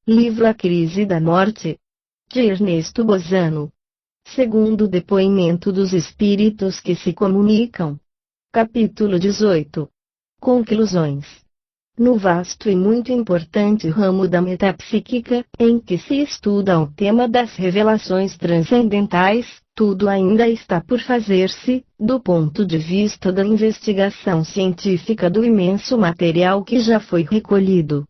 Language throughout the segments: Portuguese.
Livro A Crise da Morte, de Ernesto Bozano. Segundo depoimento dos espíritos que se comunicam. Capítulo 18. Conclusões. No vasto e muito importante ramo da metapsíquica, em que se estuda o tema das revelações transcendentais, tudo ainda está por fazer-se, do ponto de vista da investigação científica do imenso material que já foi recolhido.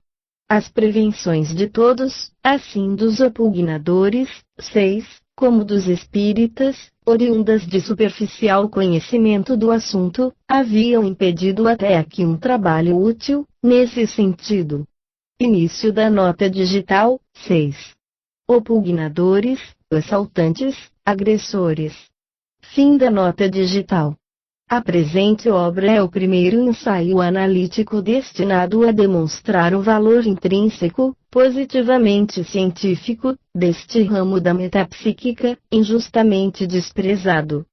As prevenções de todos, assim dos opugnadores, 6, como dos espíritas, oriundas de superficial conhecimento do assunto, haviam impedido até aqui um trabalho útil, nesse sentido. Início da nota digital, 6. Opugnadores, assaltantes, agressores. Fim da nota digital. A presente obra é o primeiro ensaio analítico destinado a demonstrar o valor intrínseco, positivamente científico, deste ramo da metapsíquica, injustamente desprezado.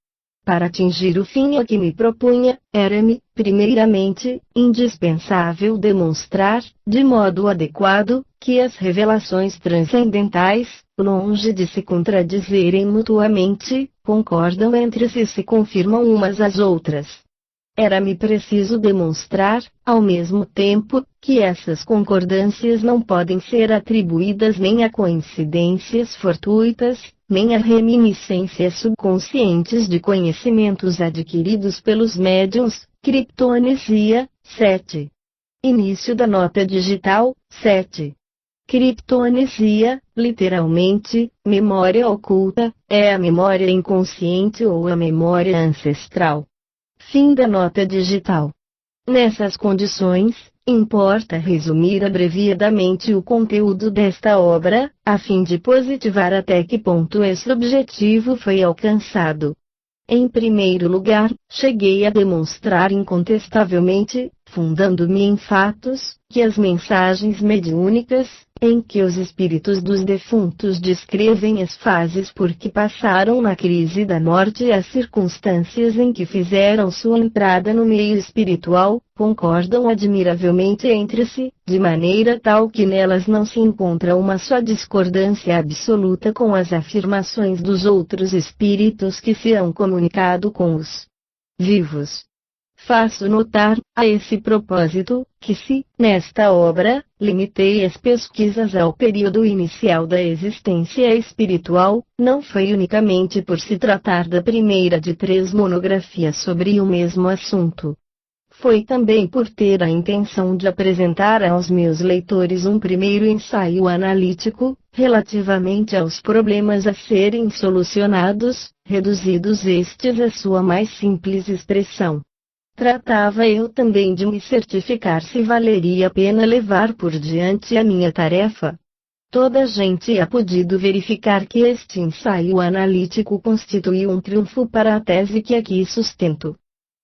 Para atingir o fim a que me propunha, era-me, primeiramente, indispensável demonstrar, de modo adequado, que as revelações transcendentais, longe de se contradizerem mutuamente, concordam entre si e se confirmam umas às outras. Era-me preciso demonstrar, ao mesmo tempo, que essas concordâncias não podem ser atribuídas nem a coincidências fortuitas, nem a reminiscências subconscientes de conhecimentos adquiridos pelos médiuns. Criptonesia, 7. Início da nota digital, 7. Criptonesia, literalmente, memória oculta, é a memória inconsciente ou a memória ancestral. Fim da nota digital. Nessas condições, importa resumir abreviadamente o conteúdo desta obra, a fim de positivar até que ponto esse objetivo foi alcançado. Em primeiro lugar, cheguei a demonstrar incontestavelmente, fundando-me em fatos, que as mensagens mediúnicas, em que os espíritos dos defuntos descrevem as fases por que passaram na crise da morte e as circunstâncias em que fizeram sua entrada no meio espiritual, concordam admiravelmente entre si, de maneira tal que nelas não se encontra uma só discordância absoluta com as afirmações dos outros espíritos que se hão comunicado com os vivos. Faço notar, a esse propósito, que se, nesta obra, limitei as pesquisas ao período inicial da existência espiritual, não foi unicamente por se tratar da primeira de 3 monografias sobre o mesmo assunto. Foi também por ter a intenção de apresentar aos meus leitores um primeiro ensaio analítico, relativamente aos problemas a serem solucionados, reduzidos estes à sua mais simples expressão. Tratava eu também de me certificar se valeria a pena levar por diante a minha tarefa. Toda a gente ha podido verificar que este ensaio analítico constitui um triunfo para a tese que aqui sustento.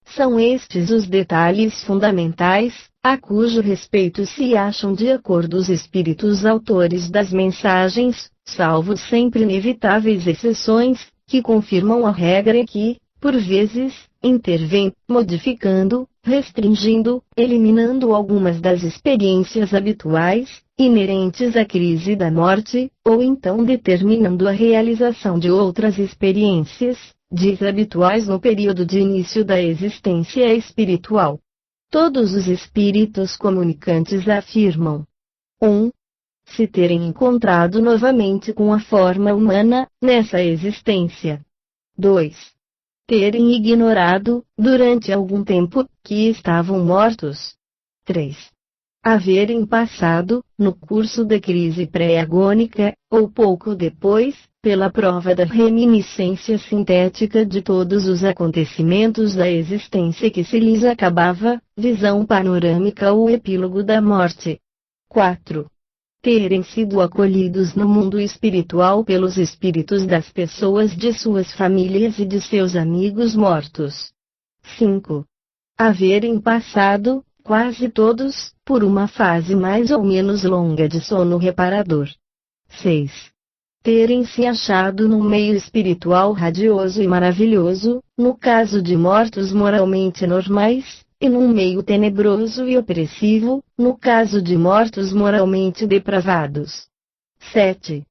São estes os detalhes fundamentais, a cujo respeito se acham de acordo os espíritos autores das mensagens, salvo sempre inevitáveis exceções, que confirmam a regra e que, por vezes, intervém, modificando, restringindo, eliminando algumas das experiências habituais, inerentes à crise da morte, ou então determinando a realização de outras experiências, desabituais no período de início da existência espiritual. Todos os espíritos comunicantes afirmam: 1. Se terem encontrado novamente com a forma humana, nessa existência. 2. Terem ignorado, durante algum tempo, que estavam mortos. 3. Haverem passado, no curso da crise pré-agônica, ou pouco depois, pela prova da reminiscência sintética de todos os acontecimentos da existência que se lhes acabava, visão panorâmica ou epílogo da morte. 4. Terem sido acolhidos no mundo espiritual pelos espíritos das pessoas de suas famílias e de seus amigos mortos. 5. Haverem passado, quase todos, por uma fase mais ou menos longa de sono reparador. 6. Terem se achado num meio espiritual radioso e maravilhoso, no caso de mortos moralmente normais, e num meio tenebroso e opressivo, no caso de mortos moralmente depravados. 7.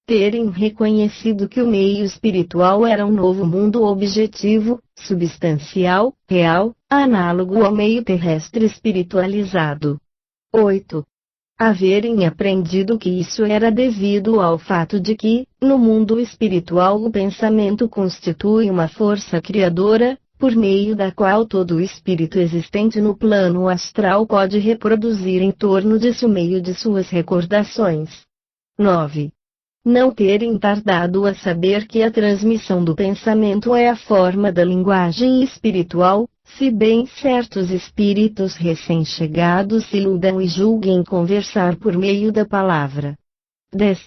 Terem reconhecido que o meio espiritual era um novo mundo objetivo, substancial, real, análogo ao meio terrestre espiritualizado. 8. Haverem aprendido que isso era devido ao fato de que, no mundo espiritual, o pensamento constitui uma força criadora, por meio da qual todo o espírito existente no plano astral pode reproduzir em torno de si o meio de suas recordações. 9. Não terem tardado a saber que a transmissão do pensamento é a forma da linguagem espiritual, se bem certos espíritos recém-chegados se iludam e julguem conversar por meio da palavra. 10.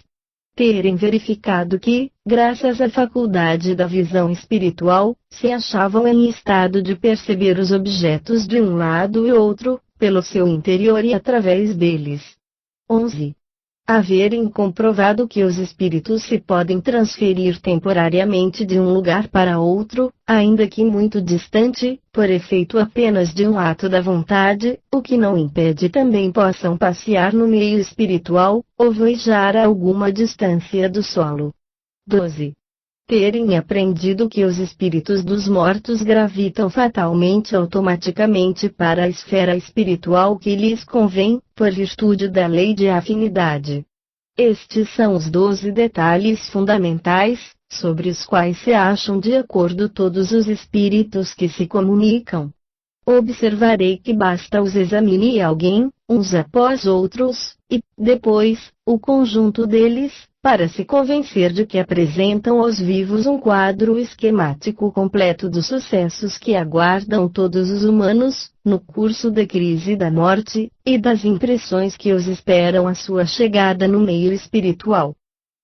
Terem verificado que, graças à faculdade da visão espiritual, se achavam em estado de perceber os objetos de um lado e outro, pelo seu interior e através deles. 11. Haverem comprovado que os espíritos se podem transferir temporariamente de um lugar para outro, ainda que muito distante, por efeito apenas de um ato da vontade, o que não impede também possam passear no meio espiritual, ou voejar a alguma distância do solo. 12. Terem aprendido que os espíritos dos mortos gravitam fatalmente automaticamente para a esfera espiritual que lhes convém, por virtude da lei de afinidade. Estes são os 12 detalhes fundamentais, sobre os quais se acham de acordo todos os espíritos que se comunicam. Observarei que basta os examine alguém, uns após outros, e, depois, o conjunto deles, para se convencer de que apresentam aos vivos um quadro esquemático completo dos sucessos que aguardam todos os humanos, no curso da crise da morte, e das impressões que os esperam à sua chegada no meio espiritual.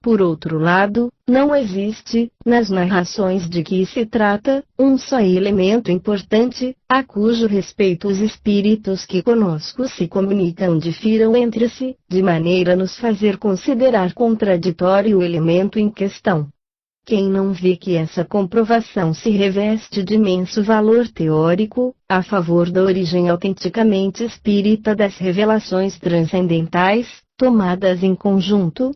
Por outro lado, não existe, nas narrações de que se trata, um só elemento importante, a cujo respeito os espíritos que conosco se comunicam difiram entre si, de maneira a nos fazer considerar contraditório o elemento em questão. Quem não vê que essa comprovação se reveste de imenso valor teórico, a favor da origem autenticamente espírita das revelações transcendentais, tomadas em conjunto?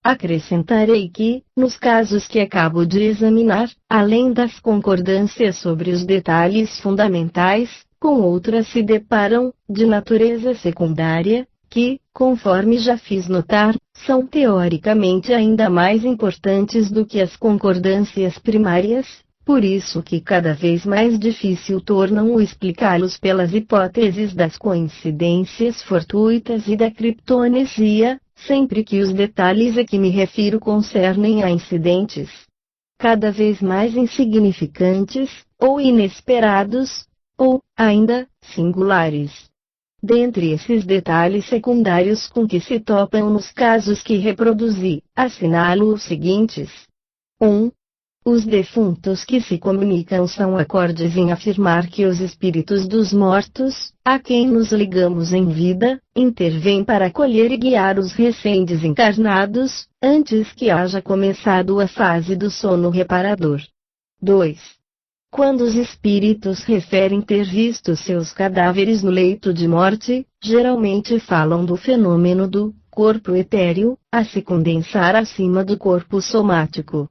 Acrescentarei que, nos casos que acabo de examinar, além das concordâncias sobre os detalhes fundamentais, com outras se deparam, de natureza secundária, que, conforme já fiz notar, são teoricamente ainda mais importantes do que as concordâncias primárias, por isso que cada vez mais difícil tornam o explicá-los pelas hipóteses das coincidências fortuitas e da criptonesia, sempre que os detalhes a que me refiro concernem a incidentes cada vez mais insignificantes, ou inesperados, ou, ainda, singulares. Dentre esses detalhes secundários com que se topam nos casos que reproduzi, assinalo os seguintes. 1. Os defuntos que se comunicam são acordes em afirmar que os espíritos dos mortos, a quem nos ligamos em vida, intervêm para acolher e guiar os recém-desencarnados, antes que haja começado a fase do sono reparador. 2. Quando os espíritos referem ter visto seus cadáveres no leito de morte, geralmente falam do fenômeno do corpo etéreo, a se condensar acima do corpo somático.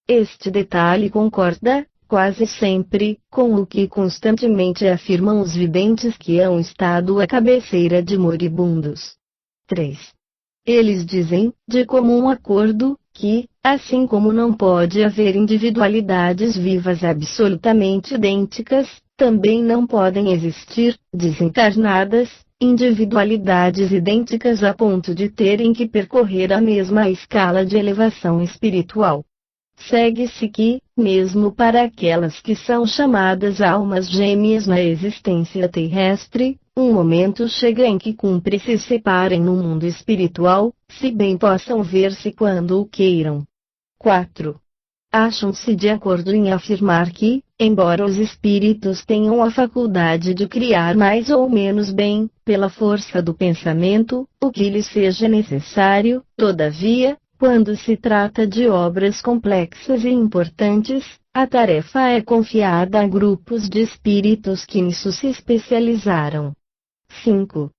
Este detalhe concorda, quase sempre, com o que constantemente afirmam os videntes que hão estado à cabeceira de moribundos. 3. Eles dizem, de comum acordo, que, assim como não pode haver individualidades vivas absolutamente idênticas, também não podem existir, desencarnadas, individualidades idênticas a ponto de terem que percorrer a mesma escala de elevação espiritual. Segue-se que, mesmo para aquelas que são chamadas almas gêmeas na existência terrestre, um momento chega em que cumpre se separem no mundo espiritual, se bem possam ver-se quando o queiram. 4. Acham-se de acordo em afirmar que, embora os espíritos tenham a faculdade de criar mais ou menos bem, pela força do pensamento, o que lhes seja necessário, todavia, quando se trata de obras complexas e importantes, a tarefa é confiada a grupos de espíritos que nisso se especializaram. 5.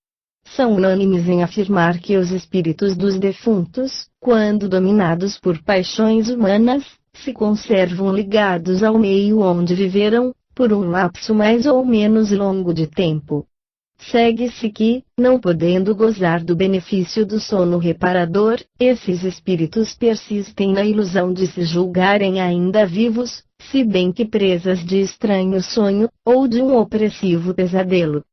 são unânimes em afirmar que os espíritos dos defuntos, quando dominados por paixões humanas, se conservam ligados ao meio onde viveram, por um lapso mais ou menos longo de tempo. Segue-se que, não podendo gozar do benefício do sono reparador, esses espíritos persistem na ilusão de se julgarem ainda vivos, se bem que presas de estranho sonho, ou de um opressivo pesadelo.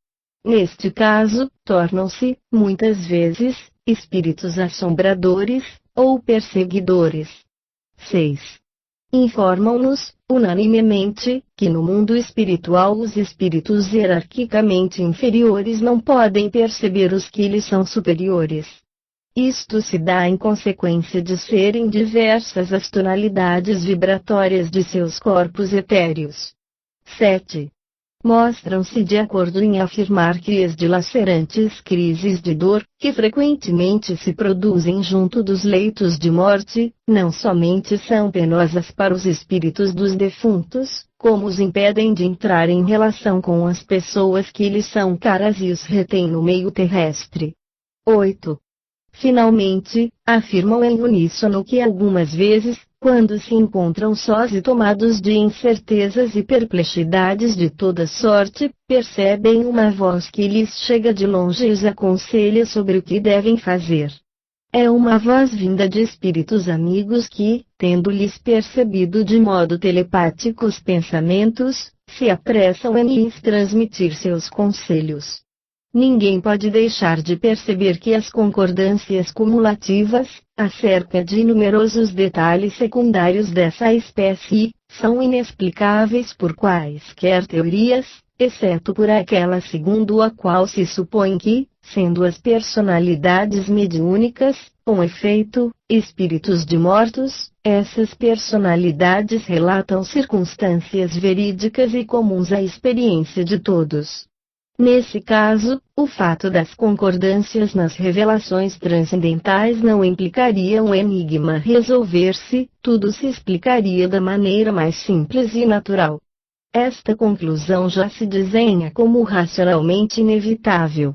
Neste caso, tornam-se, muitas vezes, espíritos assombradores, ou perseguidores. 6. Informam-nos, unanimemente, que no mundo espiritual os espíritos hierarquicamente inferiores não podem perceber os que lhes são superiores. Isto se dá em consequência de serem diversas as tonalidades vibratórias de seus corpos etéreos. 7. Mostram-se de acordo em afirmar que as dilacerantes crises de dor, que frequentemente se produzem junto dos leitos de morte, não somente são penosas para os espíritos dos defuntos, como os impedem de entrar em relação com as pessoas que lhes são caras e os retêm no meio terrestre. 8. Finalmente, afirmam em uníssono que algumas vezes, quando se encontram sós e tomados de incertezas e perplexidades de toda sorte, percebem uma voz que lhes chega de longe e os aconselha sobre o que devem fazer. É uma voz vinda de espíritos amigos que, tendo-lhes percebido de modo telepático os pensamentos, se apressam em lhes transmitir seus conselhos. Ninguém pode deixar de perceber que as concordâncias cumulativas, acerca de numerosos detalhes secundários dessa espécie, são inexplicáveis por quaisquer teorias, exceto por aquela segundo a qual se supõe que, sendo as personalidades mediúnicas, com efeito, espíritos de mortos, essas personalidades relatam circunstâncias verídicas e comuns à experiência de todos. Nesse caso, o fato das concordâncias nas revelações transcendentais não implicaria um enigma resolver-se, tudo se explicaria da maneira mais simples e natural. Esta conclusão já se desenha como racionalmente inevitável.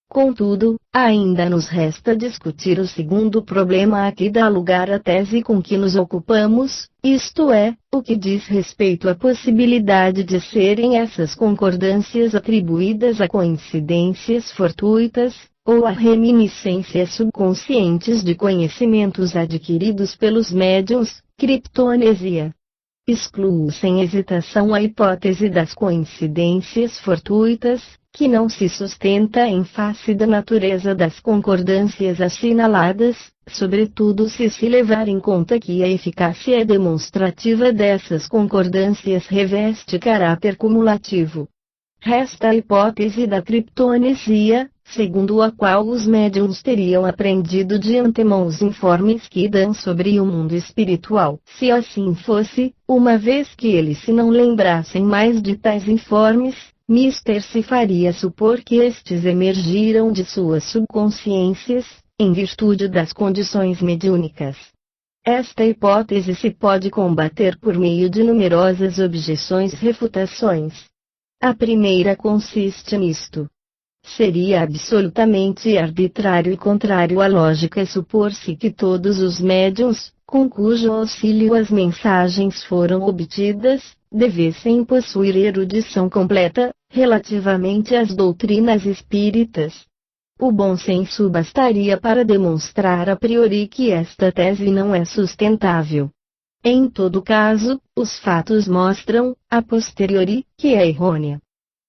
Contudo, ainda nos resta discutir o segundo problema a que dá lugar à tese com que nos ocupamos, isto é, o que diz respeito à possibilidade de serem essas concordâncias atribuídas a coincidências fortuitas, ou a reminiscências subconscientes de conhecimentos adquiridos pelos médiuns, criptonesia. Excluo sem hesitação a hipótese das coincidências fortuitas, que não se sustenta em face da natureza das concordâncias assinaladas, sobretudo se levar em conta que a eficácia demonstrativa dessas concordâncias reveste caráter cumulativo. Resta a hipótese da criptonesia, segundo a qual os médiuns teriam aprendido de antemão os informes que dão sobre o mundo espiritual. Se assim fosse, uma vez que eles se não lembrassem mais de tais informes, se faria supor que estes emergiram de suas subconsciências, em virtude das condições mediúnicas. Esta hipótese se pode combater por meio de numerosas objeções-refutações. A primeira consiste nisto. Seria absolutamente arbitrário e contrário à lógica supor-se que todos os médiuns, com cujo auxílio as mensagens foram obtidas, devessem possuir erudição completa, relativamente às doutrinas espíritas. O bom senso bastaria para demonstrar a priori que esta tese não é sustentável. Em todo caso, os fatos mostram, a posteriori, que é errônea.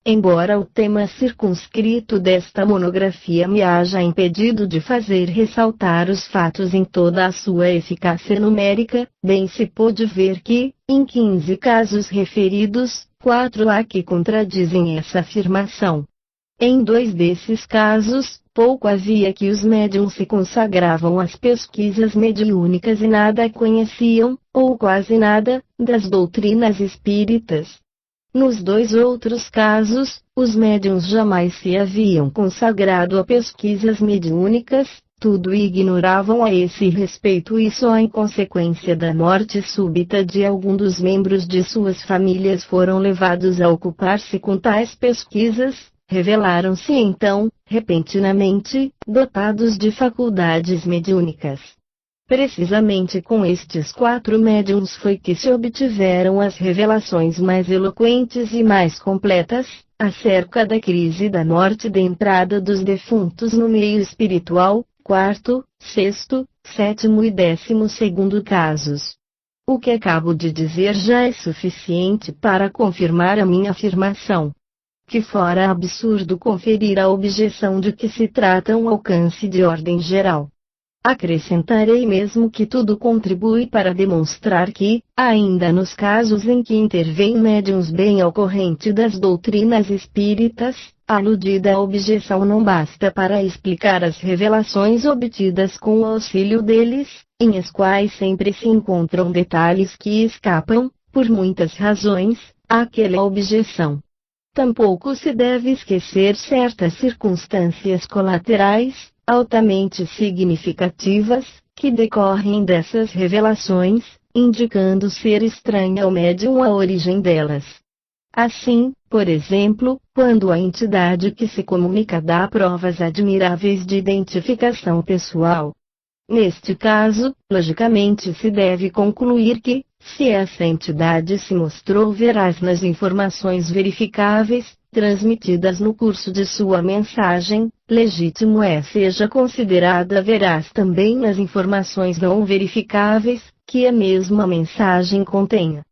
Embora o tema circunscrito desta monografia me haja impedido de fazer ressaltar os fatos em toda a sua eficácia numérica, bem se pôde ver que, em 15 casos referidos, 4 há que contradizem essa afirmação. Em 2 desses casos, pouco havia que os médiuns se consagravam às pesquisas mediúnicas e nada conheciam, ou quase nada, das doutrinas espíritas. Nos 2 outros casos, os médiuns jamais se haviam consagrado a pesquisas mediúnicas, tudo ignoravam a esse respeito e só em consequência da morte súbita de algum dos membros de suas famílias foram levados a ocupar-se com tais pesquisas, revelaram-se então, repentinamente, dotados de faculdades mediúnicas. Precisamente com estes 4 médiuns foi que se obtiveram as revelações mais eloquentes e mais completas, acerca da crise da morte e da entrada dos defuntos no meio espiritual, 4º, 6º, 7º e 12º casos. O que acabo de dizer já é suficiente para confirmar a minha afirmação. Que fora absurdo conferir a objeção de que se trata um alcance de ordem geral. Acrescentarei mesmo que tudo contribui para demonstrar que, ainda nos casos em que intervêm médiuns bem ao corrente das doutrinas espíritas, a aludida objeção não basta para explicar as revelações obtidas com o auxílio deles, em as quais sempre se encontram detalhes que escapam, por muitas razões, àquela objeção. Tampouco se deve esquecer certas circunstâncias colaterais, altamente significativas, que decorrem dessas revelações, indicando ser estranha ao médium a origem delas. Assim, por exemplo, quando a entidade que se comunica dá provas admiráveis de identificação pessoal. Neste caso, logicamente se deve concluir que, se essa entidade se mostrou veraz nas informações verificáveis, transmitidas no curso de sua mensagem, legítimo é seja considerada veraz também nas informações não verificáveis, que a mesma mensagem contenha.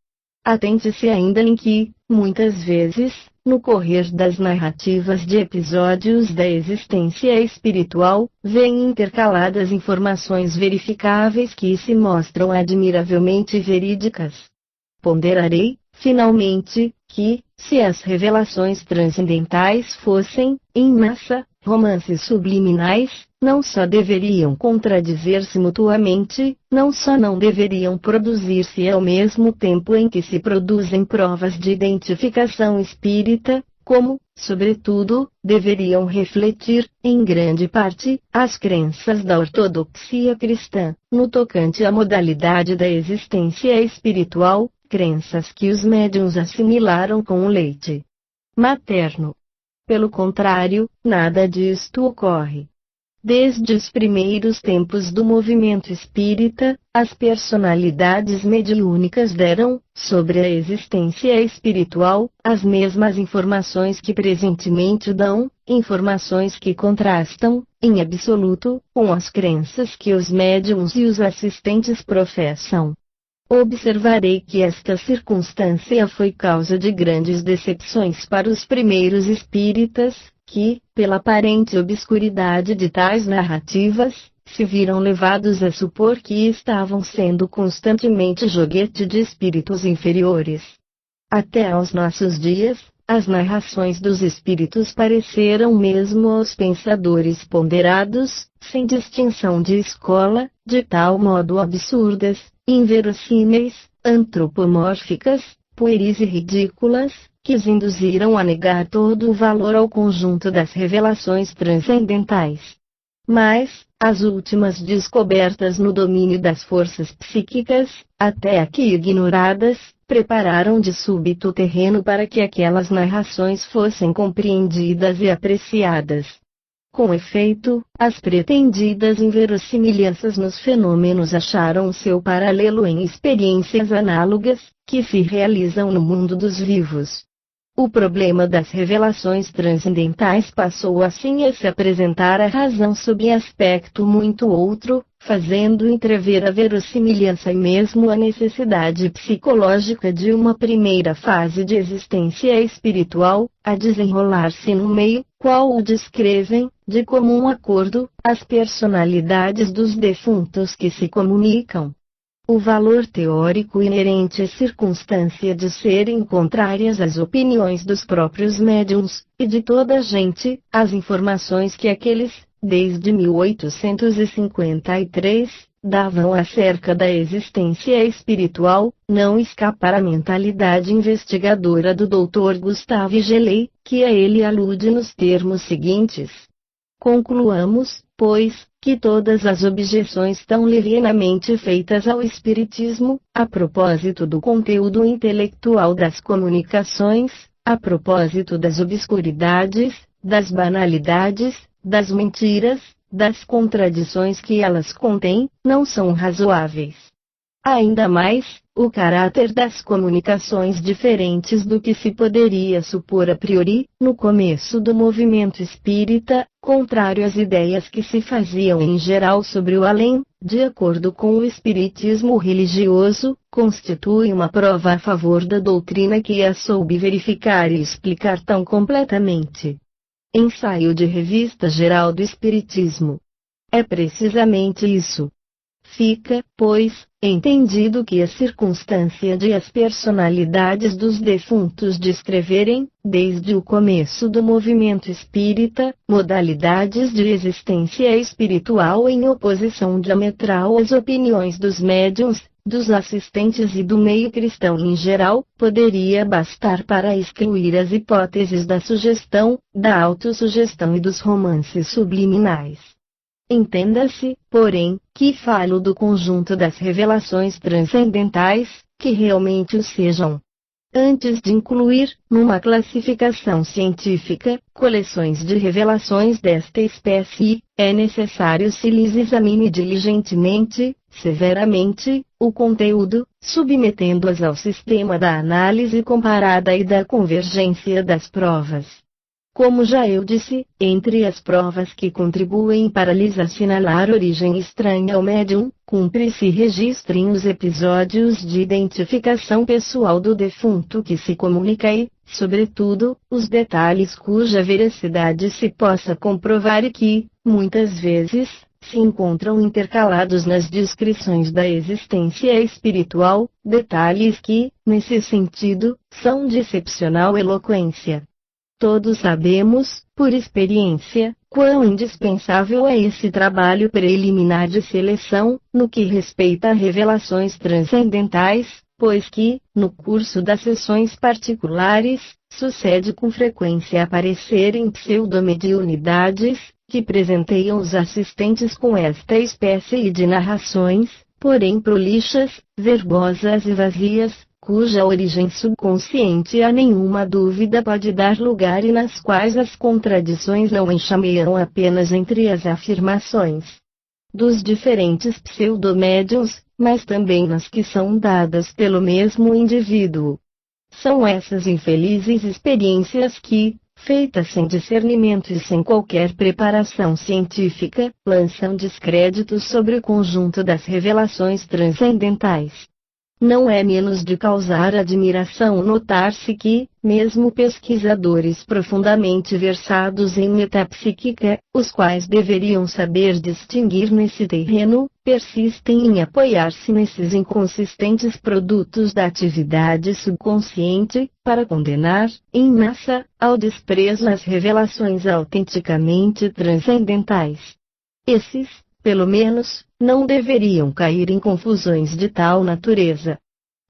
Atente-se ainda em que, muitas vezes, no correr das narrativas de episódios da existência espiritual, vêm intercaladas informações verificáveis que se mostram admiravelmente verídicas. Ponderarei, finalmente, que, se as revelações transcendentais fossem, em massa, romances subliminais, não só deveriam contradizer-se mutuamente, não só não deveriam produzir-se ao mesmo tempo em que se produzem provas de identificação espírita, como, sobretudo, deveriam refletir, em grande parte, as crenças da ortodoxia cristã, no tocante à modalidade da existência espiritual, crenças que os médiuns assimilaram com o leite materno. Pelo contrário, nada disto ocorre. Desde os primeiros tempos do movimento espírita, as personalidades mediúnicas deram, sobre a existência espiritual, as mesmas informações que presentemente dão, informações que contrastam, em absoluto, com as crenças que os médiuns e os assistentes professam. Observarei que esta circunstância foi causa de grandes decepções para os primeiros espíritas, que, pela aparente obscuridade de tais narrativas, se viram levados a supor que estavam sendo constantemente joguete de espíritos inferiores. Até aos nossos dias, as narrações dos espíritos pareceram mesmo aos pensadores ponderados, sem distinção de escola, de tal modo absurdas, inverossímeis, antropomórficas, pueris e ridículas, que os induziram a negar todo o valor ao conjunto das revelações transcendentais. Mas, as últimas descobertas no domínio das forças psíquicas, até aqui ignoradas, prepararam de súbito o terreno para que aquelas narrações fossem compreendidas e apreciadas. Com efeito, as pretendidas inverossimilhanças nos fenômenos acharam seu paralelo em experiências análogas, que se realizam no mundo dos vivos. O problema das revelações transcendentais passou assim a se apresentar à razão sob aspecto muito outro, fazendo entrever a verossimilhança e mesmo a necessidade psicológica de uma primeira fase de existência espiritual, a desenrolar-se no meio, qual o descrevem, de comum acordo, as personalidades dos defuntos que se comunicam. O valor teórico inerente à circunstância de serem contrárias às opiniões dos próprios médiuns, e de toda a gente, as informações que aqueles, desde 1853, davam acerca da existência espiritual, não escapar à mentalidade investigadora do Dr. Gustave Geley, que a ele alude nos termos seguintes. Concluamos, pois, que todas as objeções tão levianamente feitas ao Espiritismo, a propósito do conteúdo intelectual das comunicações, A propósito das obscuridades, das banalidades, das mentiras, das contradições que elas contêm, não são razoáveis. Ainda mais, o caráter das comunicações diferentes do que se poderia supor a priori, no começo do movimento espírita, contrário às ideias que se faziam em geral sobre o além, de acordo com o espiritismo religioso, constitui uma prova a favor da doutrina que a soube verificar e explicar tão completamente. Ensaio de Revista Geral do Espiritismo. É precisamente isso. Fica, pois, entendido que a circunstância de as personalidades dos defuntos descreverem, desde o começo do movimento espírita, modalidades de existência espiritual em oposição diametral às opiniões dos médiuns, dos assistentes e do meio cristão em geral, poderia bastar para excluir as hipóteses da sugestão, da autossugestão e dos romances subliminais. Entenda-se, porém, que falo do conjunto das revelações transcendentais, que realmente o sejam. Antes de incluir, numa classificação científica, coleções de revelações desta espécie, é necessário se lhes examine diligentemente, severamente, o conteúdo, submetendo-as ao sistema da análise comparada e da convergência das provas. Como já eu disse, entre as provas que contribuem para lhes assinalar origem estranha ao médium, cumpre-se registrem os episódios de identificação pessoal do defunto que se comunica e, sobretudo, os detalhes cuja veracidade se possa comprovar e que, muitas vezes, se encontram intercalados nas descrições da existência espiritual, detalhes que, nesse sentido, são de excepcional eloquência. Todos sabemos, por experiência, quão indispensável é esse trabalho preliminar de seleção, no que respeita a revelações transcendentais, pois que, no curso das sessões particulares, sucede com frequência aparecerem pseudomediunidades, que presenteiam os assistentes com esta espécie de narrações, porém prolixas, verbosas e vazias, cuja origem subconsciente a nenhuma dúvida pode dar lugar e nas quais as contradições não enxameiam apenas entre as afirmações dos diferentes pseudomédiuns, mas também nas que são dadas pelo mesmo indivíduo. São essas infelizes experiências que, feitas sem discernimento e sem qualquer preparação científica, lançam descréditos sobre o conjunto das revelações transcendentais. Não é menos de causar admiração notar-se que, mesmo pesquisadores profundamente versados em metapsíquica, os quais deveriam saber distinguir nesse terreno, persistem em apoiar-se nesses inconsistentes produtos da atividade subconsciente, para condenar, em massa, ao desprezo as revelações autenticamente transcendentais. Esses, pelo menos, não deveriam cair em confusões de tal natureza.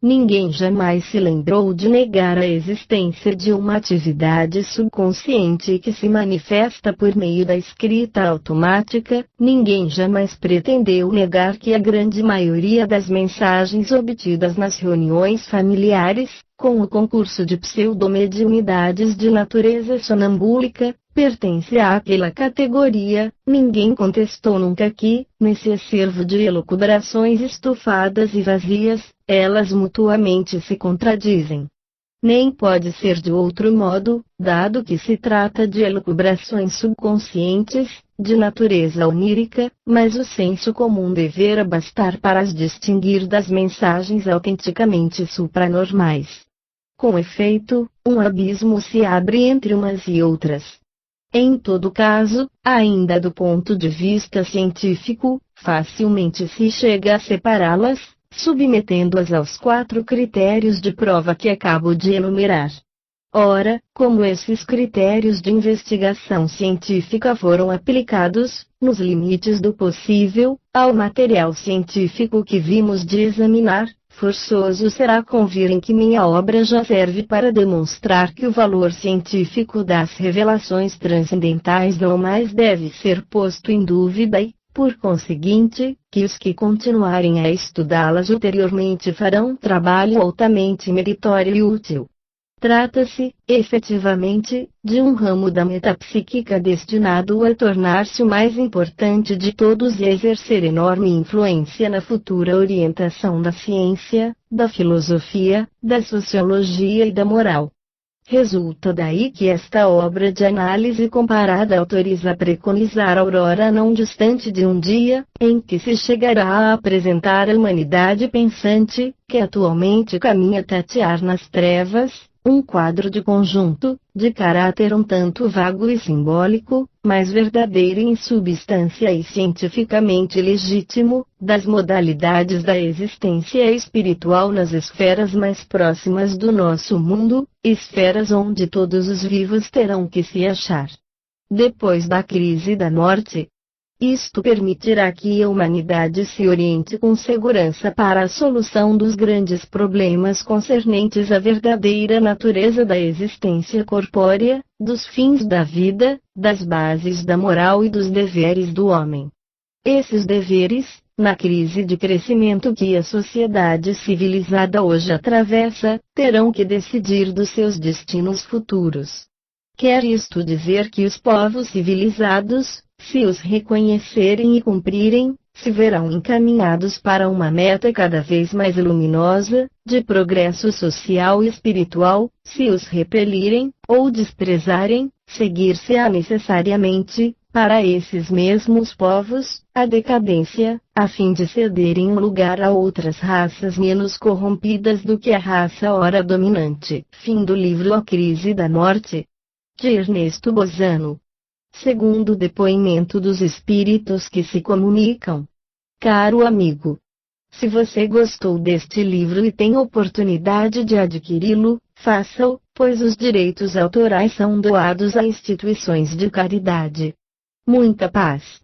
Ninguém jamais se lembrou de negar a existência de uma atividade subconsciente que se manifesta por meio da escrita automática, ninguém jamais pretendeu negar que a grande maioria das mensagens obtidas nas reuniões familiares, com o concurso de pseudomediunidades de natureza sonambúlica, pertence àquela categoria. Ninguém contestou nunca que, nesse acervo de elucubrações estufadas e vazias, elas mutuamente se contradizem. Nem pode ser de outro modo, dado que se trata de elucubrações subconscientes, de natureza onírica, mas o senso comum devera bastar para as distinguir das mensagens autenticamente supranormais. Com efeito, um abismo se abre entre umas e outras. Em todo caso, ainda do ponto de vista científico, facilmente se chega a separá-las, submetendo-as aos 4 critérios de prova que acabo de enumerar. Ora, como esses critérios de investigação científica foram aplicados, nos limites do possível, ao material científico que vimos de examinar, forçoso será convir em que minha obra já serve para demonstrar que o valor científico das revelações transcendentais não mais deve ser posto em dúvida e, por conseguinte, que os que continuarem a estudá-las ulteriormente farão trabalho altamente meritório e útil. Trata-se, efetivamente, de um ramo da metapsíquica destinado a tornar-se o mais importante de todos e a exercer enorme influência na futura orientação da ciência, da filosofia, da sociologia e da moral. Resulta daí que esta obra de análise comparada autoriza a preconizar a aurora não distante de um dia, em que se chegará a apresentar a humanidade pensante, que atualmente caminha a tatear nas trevas, um quadro de conjunto, de caráter um tanto vago e simbólico, mas verdadeiro em substância e cientificamente legítimo, das modalidades da existência espiritual nas esferas mais próximas do nosso mundo, esferas onde todos os vivos terão que se achar. Depois da crise da morte, isto permitirá que a humanidade se oriente com segurança para a solução dos grandes problemas concernentes à verdadeira natureza da existência corpórea, dos fins da vida, das bases da moral e dos deveres do homem. Esses deveres, na crise de crescimento que a sociedade civilizada hoje atravessa, terão que decidir dos seus destinos futuros. Quer isto dizer que os povos civilizados, se os reconhecerem e cumprirem, se verão encaminhados para uma meta cada vez mais luminosa, de progresso social e espiritual; se os repelirem, ou desprezarem, seguir-se-á necessariamente, para esses mesmos povos, a decadência, a fim de cederem um lugar a outras raças menos corrompidas do que a raça ora dominante. Fim do livro A Crise da Morte, de Ernesto Bozano. Segundo o depoimento dos espíritos que se comunicam. Caro amigo, se você gostou deste livro e tem oportunidade de adquiri-lo, faça-o, pois os direitos autorais são doados a instituições de caridade. Muita paz.